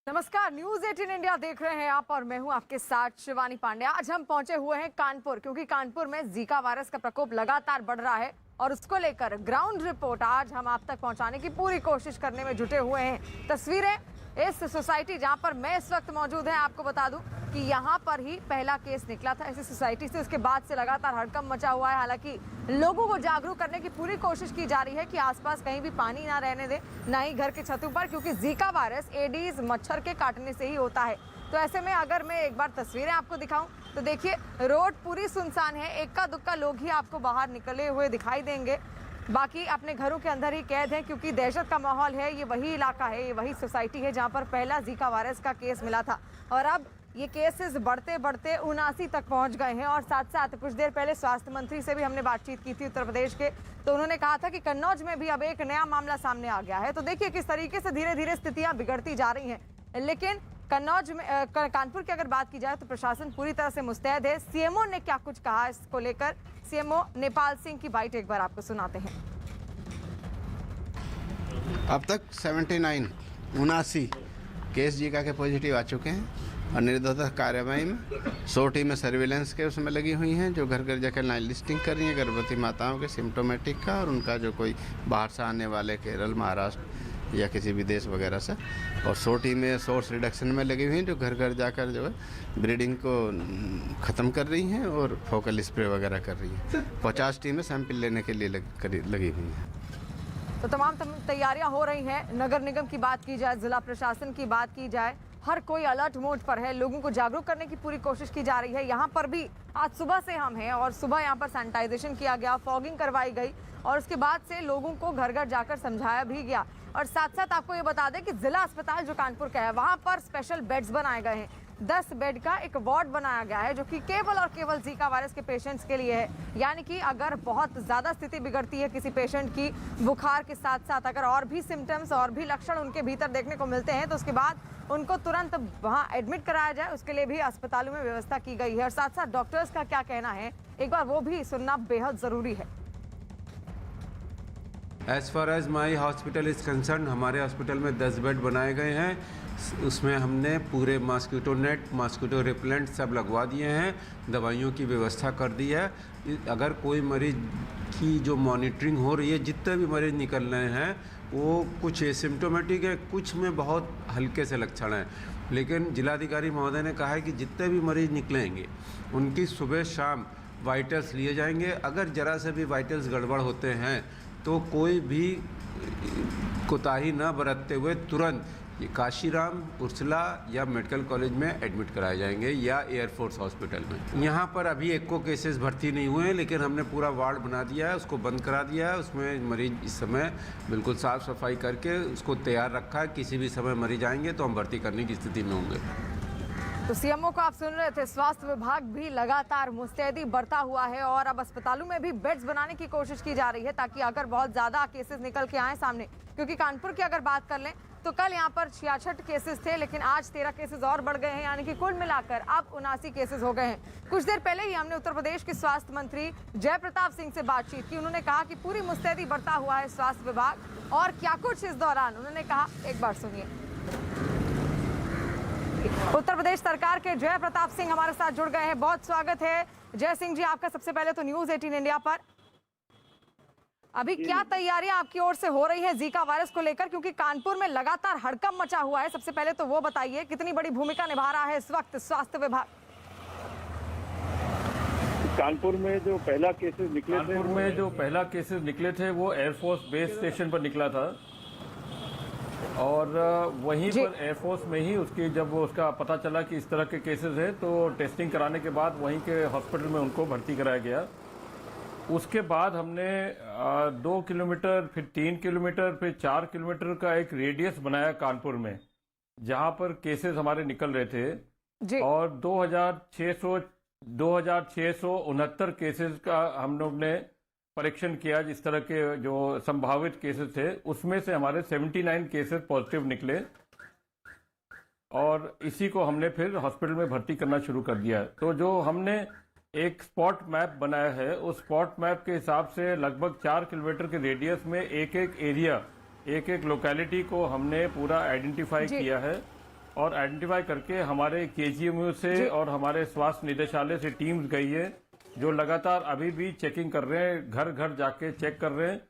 नमस्कार, news 18 India देख रहे हैं आप और मैं हूं आपके साथ शिवानी पांडे। आज हम पहुंचे हुए हैं कानपुर, क्योंकि कानपुर में जीका वायरस का प्रकोप लगातार बढ़ रहा है और उसको लेकर ग्राउंड रिपोर्ट आज हम आप तक पहुंचाने की पूरी कोशिश करने में जुटे हुए हैं। तस्वीरें इस सोसाइटी जहां पर मैं इस वक्त मौजूद है, आपको बता दूं कि यहां पर ही पहला केस निकला था इसी सोसाइटी से। उसके बाद से लगातार हड़कंप मचा हुआ है। हालांकि लोगों को जागरूक करने की पूरी कोशिश की जा रही है कि आसपास कहीं भी पानी ना रहने दे, ना ही घर के छतों पर, क्योंकि जीका वायरस एडीज मच्छर के काटने से ही होता है। तो ऐसे में अगर मैं एक बार तस्वीरें आपको दिखाऊं तो देखिए, रोड पूरी सुनसान है। इक्का दुक्का लोग ही आपको बाहर निकले हुए दिखाई देंगे, बाकी अपने घरों के अंदर ही कैद हैं, क्योंकि दहशत का माहौल है। ये वही इलाका है, ये वही सोसाइटी है जहां पर पहला जीका वायरस का केस मिला था और अब ये केसेस बढ़ते बढ़ते 79 तक पहुंच गए हैं। और साथ साथ कुछ देर पहले स्वास्थ्य मंत्री से भी हमने बातचीत की थी उत्तर प्रदेश के, तो उन्होंने कहा था कि कन्नौज में भी अब एक नया मामला सामने आ गया है। तो देखिए किस तरीके से धीरे धीरे स्थितियां बिगड़ती जा रही हैं। लेकिन कन्नौज में कानपुर की अगर बात की जाए तो प्रशासन पूरी तरह से मुस्तैद है। सीएमओ ने क्या कुछ कहा इसको लेकर, सीएमओ नेपाल सिंह की बाइट एक बार आपको सुनाते हैं। अब तक 79 केस जीका के पॉजिटिव आ चुके हैं और निर्धारित कार्रवाई में 100 टीमें सर्विलेंस के उसमें लगी हुई हैं, जो घर घर जाकर लाइन लिस्टिंग कर रही हैं गर्भवती माताओं के सिम्टोमेटिक का और उनका जो कोई बाहर से आने वाले केरल, महाराष्ट्र या किसी विदेश वगैरह से। और 100 टीमें सोर्स रिडक्शन में लगी हुई हैं, जो घर घर जाकर जो है ब्रीडिंग को ख़त्म कर रही हैं और फोकल स्प्रे वगैरह कर रही हैं। 50 टीमें सैंपल लेने के लिए लगी हुई हैं। तो तमाम तैयारियां हो रही हैं। नगर निगम की बात की जाए, जिला प्रशासन की बात की जाए, हर कोई अलर्ट मोड पर है। लोगों को जागरूक करने की पूरी कोशिश की जा रही है। यहाँ पर भी आज सुबह से हम हैं और सुबह यहाँ पर सैनिटाइजेशन किया गया, फॉगिंग करवाई गई और उसके बाद से लोगों को घर घर जाकर समझाया भी गया। और साथ साथ आपको ये बता दें कि जिला अस्पताल जो कानपुर का है, वहाँ पर स्पेशल बेड्स बनाए गए हैं। 10 बेड का एक वार्ड बनाया गया है, जो कि केवल और केवल जीका वायरस के पेशेंट्स के लिए है। यानी कि अगर बहुत ज़्यादा स्थिति बिगड़ती है किसी पेशेंट की, बुखार के साथ साथ अगर और भी सिम्टम्स और भी लक्षण उनके भीतर देखने को मिलते हैं, तो उसके बाद उनको तुरंत वहाँ एडमिट कराया जाए, उसके लिए भी अस्पतालों में व्यवस्था की गई है। और साथ साथ डॉक्टर्स का क्या कहना है, एक बार वो भी सुनना बेहद ज़रूरी है। As far as my hospital is concern, हमारे हॉस्पिटल में 10 बेड बनाए गए हैं। उसमें हमने पूरे मॉस्किटो नेट, मॉस्किटो रिपेलेंट सब लगवा दिए हैं, दवाइयों की व्यवस्था कर दी है। अगर कोई मरीज की जो मॉनिटरिंग हो रही है, जितने भी मरीज निकल रहे हैं वो कुछ एसिम्टोमेटिक है, कुछ में बहुत हल्के से लक्षण हैं। लेकिन जिलाधिकारी महोदय ने कहा है कि जितने भी मरीज निकलेंगे उनकी सुबह शाम वाइटल्स लिए जाएंगे। अगर ज़रा से भी वाइटल्स गड़बड़ होते हैं तो कोई भी कोताही न बरतते हुए तुरंत काशीराम, उर्सला या मेडिकल कॉलेज में एडमिट कराए जाएंगे या एयरफोर्स हॉस्पिटल में। यहाँ पर अभी एक को केसेस भर्ती नहीं हुए हैं, लेकिन हमने पूरा वार्ड बना दिया है, उसको बंद करा दिया है। उसमें मरीज इस समय बिल्कुल साफ़ सफाई करके उसको तैयार रखा है। किसी भी समय मरीज आएंगे तो हम भर्ती करने की स्थिति में होंगे। तो सीएमओ को आप सुन रहे थे। स्वास्थ्य विभाग भी लगातार मुस्तैदी बरता हुआ है और अब अस्पतालों में भी बेड्स बनाने की कोशिश की जा रही है, ताकि अगर बहुत ज्यादा केसेस निकल के आए सामने, क्योंकि कानपुर की अगर बात कर लें तो कल यहाँ पर 66 केसेस थे, लेकिन आज 13 केसेस और बढ़ गए हैं, यानी कि कुल मिलाकर अब 79 केसेस हो गए हैं। कुछ देर पहले ही हमने उत्तर प्रदेश के स्वास्थ्य मंत्री जय प्रताप सिंह से बातचीत की। उन्होंने कहा कि पूरी मुस्तैदी बरता हुआ है स्वास्थ्य विभाग, और क्या कुछ इस दौरान उन्होंने कहा, एक बार सुनिए। उत्तर प्रदेश सरकार के जय प्रताप सिंह हमारे साथ जुड़ गए हैं। बहुत स्वागत है जय सिंह जी आपका सबसे पहले तो न्यूज 18 इंडिया पर। अभी क्या तैयारियां आपकी ओर से हो रही है जीका वायरस को लेकर, क्योंकि कानपुर में लगातार हड़कंप मचा हुआ है। सबसे पहले तो वो बताइए, कितनी बड़ी भूमिका निभा रहा है इस वक्त स्वास्थ्य विभाग? कानपुर में जो पहला केसेस निकले थे वो एयरफोर्स बेस स्टेशन पर निकला था और वहीं पर एयरफोर्स में ही जब उसका पता चला कि इस तरह के केसेस हैं, तो टेस्टिंग कराने के बाद वहीं के हॉस्पिटल में उनको भर्ती कराया गया। उसके बाद हमने 2 किलोमीटर, फिर 3 किलोमीटर, फिर 4 किलोमीटर का एक रेडियस बनाया कानपुर में, जहां पर केसेस हमारे निकल रहे थे। और 2669 केसेस का हम लोग ने परीक्षण किया। जिस तरह के जो संभावित केसेस थे उसमें से हमारे 79 केसेस पॉजिटिव निकले और इसी को हमने फिर हॉस्पिटल में भर्ती करना शुरू कर दिया। तो जो हमने एक स्पॉट मैप बनाया है, उस स्पॉट मैप के हिसाब से लगभग 4 किलोमीटर के रेडियस में एक एक एरिया, एक एक लोकेलिटी को हमने पूरा आइडेंटिफाई किया है और आइडेंटिफाई करके हमारे केजीएमयू से और हमारे स्वास्थ्य निदेशालय से टीम्स गई है जो लगातार अभी भी चेकिंग कर रहे हैं, घर घर जाके चेक कर रहे हैं।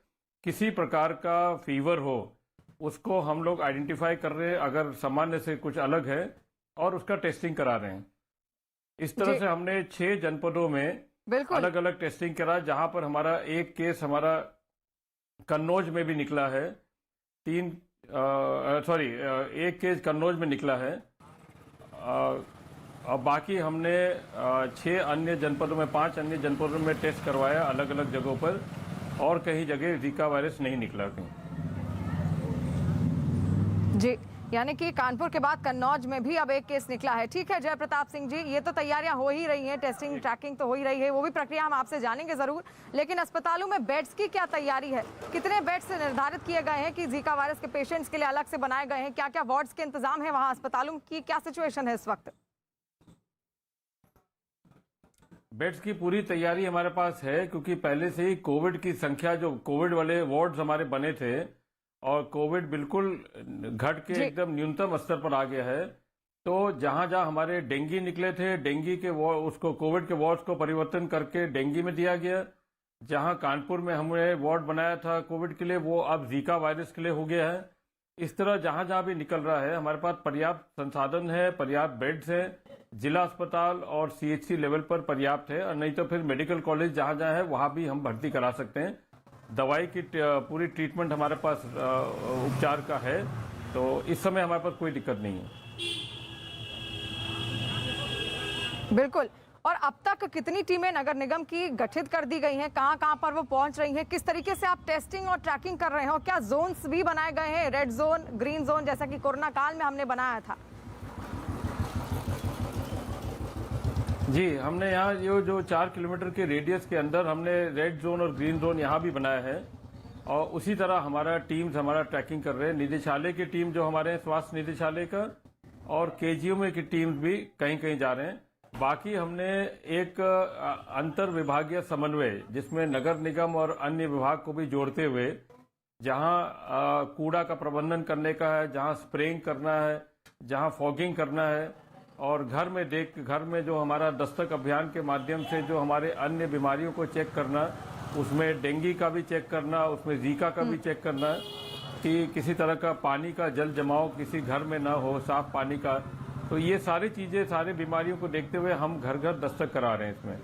किसी प्रकार का फीवर हो उसको हम लोग आइडेंटिफाई कर रहे हैं, अगर सामान्य से कुछ अलग है, और उसका टेस्टिंग करा रहे हैं। इस तरह से हमने 6 जनपदों में अलग अलग टेस्टिंग करा, जहां पर हमारा एक केस हमारा कन्नौज में भी निकला है, एक केस कन्नौज में निकला है, और बाकी हमने 6 अन्य जनपदों में 5 अन्य जनपदों में टेस्ट करवाया अलग अलग जगहों पर, और कहीं जगह जीका वायरस नहीं निकला कहीं। जी, यानी कि कानपुर के बाद कन्नौज में भी अब एक केस निकला है। ठीक है जय प्रताप सिंह जी, ये तो तैयारियां हो ही रही हैं, टेस्टिंग ट्रैकिंग तो हो ही रही है, वो भी प्रक्रिया हम आपसे जानेंगे जरूर। लेकिन अस्पतालों में बेड्स की क्या तैयारी है? कितने बेड्स निर्धारित किए गए हैं कि जीका वायरस के पेशेंट्स के लिए अलग से बनाए गए हैं? क्या क्या वार्ड्स के इंतजाम है वहाँ? अस्पतालों की क्या सिचुएशन है इस वक्त? बेड्स की पूरी तैयारी हमारे पास है, क्योंकि पहले से ही कोविड की संख्या, जो कोविड वाले वार्ड्स हमारे बने थे, और कोविड बिल्कुल घट के एकदम न्यूनतम स्तर पर आ गया है। तो जहां जहां हमारे डेंगू निकले थे, डेंगू के उसको कोविड के वार्ड्स को परिवर्तन करके डेंगू में दिया गया। जहां कानपुर में हमने वार्ड बनाया था कोविड के लिए, वो अब जीका वायरस के लिए हो गया है। इस तरह जहां जहां भी निकल रहा है, हमारे पास पर्याप्त संसाधन है, पर्याप्त बेड्स है, जिला अस्पताल और सीएचसी लेवल पर पर्याप्त है, और नहीं तो फिर मेडिकल कॉलेज जहां जहां है वहां भी हम भर्ती करा सकते हैं। दवाई की पूरी ट्रीटमेंट हमारे पास उपचार का है, तो इस समय हमारे पास कोई दिक्कत नहीं है। बिल्कुल। और अब तक कितनी टीमें नगर निगम की गठित कर दी गई हैं? कहां कहां पर वो पहुंच रही हैं? किस तरीके से आप टेस्टिंग और ट्रैकिंग कर रहे हैं? और क्या जोन्स भी बनाए गए हैं, रेड जोन, ग्रीन जोन, जैसा कि कोरोना काल में हमने बनाया था? जी, हमने यहाँ जो 4 किलोमीटर के रेडियस के अंदर हमने रेड जोन और ग्रीन जोन यहाँ भी बनाया है, और उसी तरह हमारा ट्रैकिंग कर रहे हैं। निदेशालय की टीम जो हमारे स्वास्थ्य निदेशालय का, और केजीएमयू की टीम भी कहीं कहीं जा रहे हैं। बाकी हमने एक अंतर विभागीय समन्वय, जिसमें नगर निगम और अन्य विभाग को भी जोड़ते हुए, जहां कूड़ा का प्रबंधन करने का है, जहां स्प्रेइंग करना है, जहां फॉगिंग करना है, और घर में जो हमारा दस्तक अभियान के माध्यम से जो हमारे अन्य बीमारियों को चेक करना, उसमें डेंगू का भी चेक करना, उसमें जीका का भी चेक करना, कि किसी तरह का पानी का जल जमाव किसी घर में ना हो, साफ पानी का। तो ये सारी चीजें, सारी बीमारियों को देखते हुए हम घर घर दस्तक करा रहे हैं इसमें।